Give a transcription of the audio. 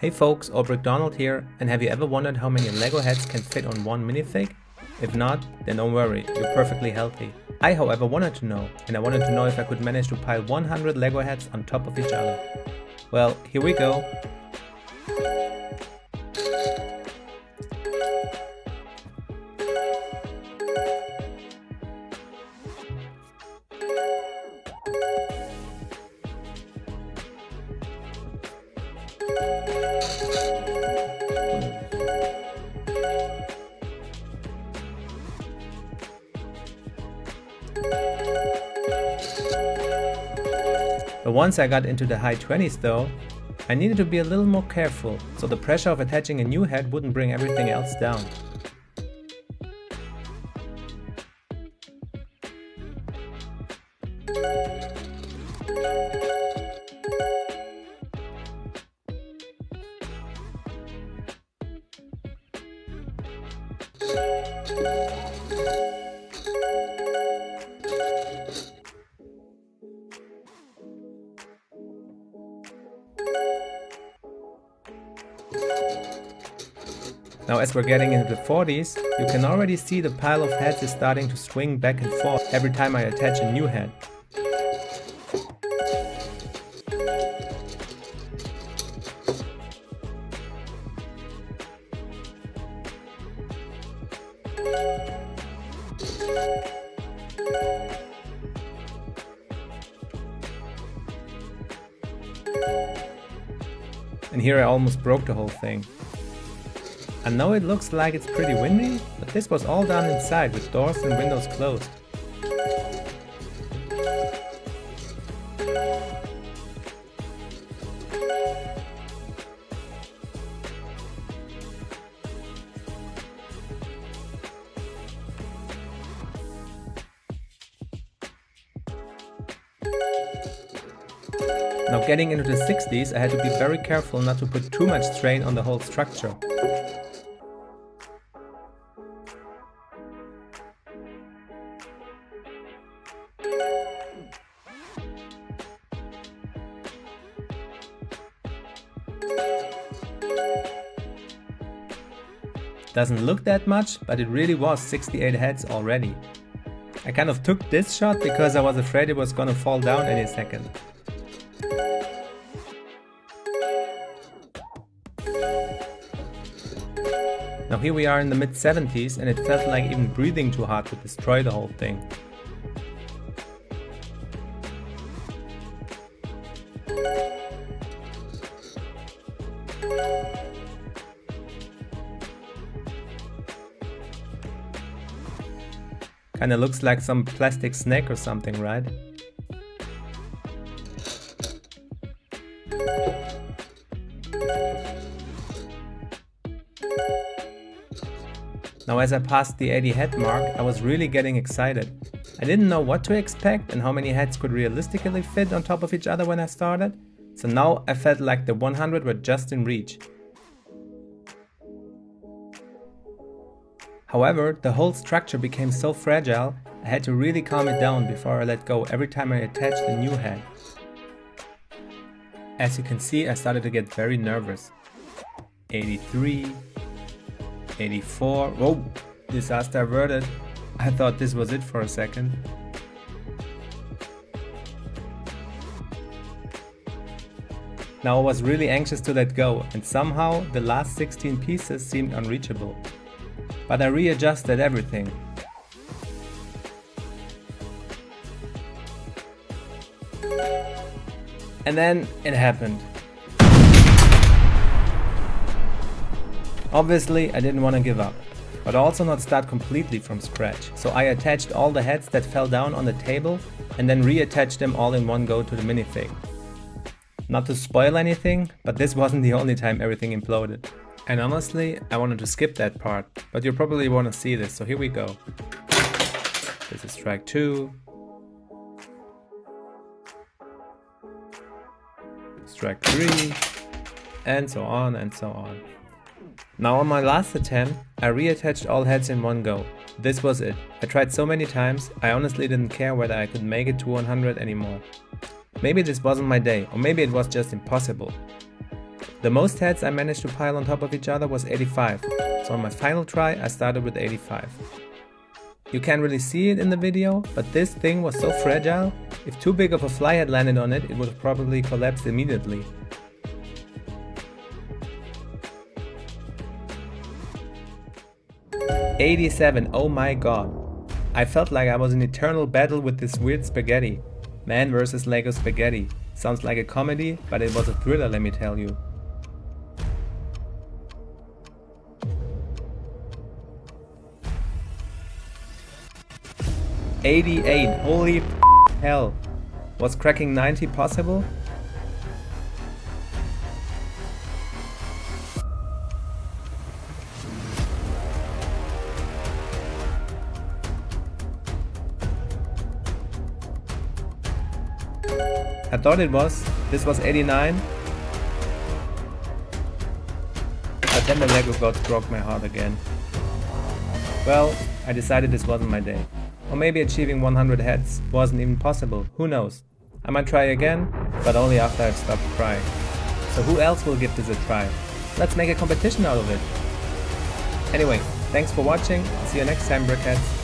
Hey folks, Donald here, and have you ever wondered how many Lego heads can fit on one minifig? If not, then don't worry, you're perfectly healthy. I however wanted to know, and I wanted to know if I could manage to pile 100 Lego heads on top of each other. Well, here we go. But once I got into the high 20s though, I needed to be a little more careful, so the pressure of attaching a new head wouldn't bring everything else down. Now as we're getting into the 40s, you can already see the pile of heads is starting to swing back and forth every time I attach a new head. And here I almost broke the whole thing. I know it looks like it's pretty windy, but this was all done inside with doors and windows closed. Now getting into the 60s, I had to be very careful not to put too much strain on the whole structure. Doesn't look that much, but it really was 68 heads already. I kind of took this shot because I was afraid it was gonna fall down any second. Now here we are in the mid-70s and it felt like even breathing too hard would destroy the whole thing. Kinda looks like some plastic snack or something, right? Now as I passed the 80 head mark, I was really getting excited. I didn't know what to expect and how many heads could realistically fit on top of each other when I started, so now I felt like the 100 were just in reach. However, the whole structure became so fragile, I had to really calm it down before I let go every time I attached a new head. As you can see, I started to get very nervous. 83, 84, whoa, disaster averted. I thought this was it for a second. Now I was really anxious to let go, and somehow the last 16 pieces seemed unreachable. But I readjusted everything. And then it happened. Obviously, I didn't want to give up, but also not start completely from scratch. So I attached all the heads that fell down on the table and then reattached them all in one go to the minifig. Not to spoil anything, but this wasn't the only time everything imploded. And honestly, I wanted to skip that part, but you probably want to see this, so here we go. This is track 2. It's track 3. And so on and so on. Now on my last attempt, I reattached all heads in one go. This was it. I tried so many times, I honestly didn't care whether I could make it to 100 anymore. Maybe this wasn't my day, or maybe it was just impossible. The most heads I managed to pile on top of each other was 85, so on my final try I started with 85. You can't really see it in the video, but this thing was so fragile, if too big of a fly had landed on it, it would have probably collapsed immediately. "87, oh my god. I felt like I was in eternal battle with this weird spaghetti. Man vs Lego spaghetti. Sounds like a comedy, but it was a thriller, let me tell you. "88, holy hell. Was cracking 90 possible? I thought it was. This was 89. But then the Lego gods broke my heart again. Well, I decided this wasn't my day. Or maybe achieving 100 heads wasn't even possible, who knows. I might try again, but only after I've stopped crying. So who else will give this a try? Let's make a competition out of it. Anyway, thanks for watching, see you next time, Brickheads.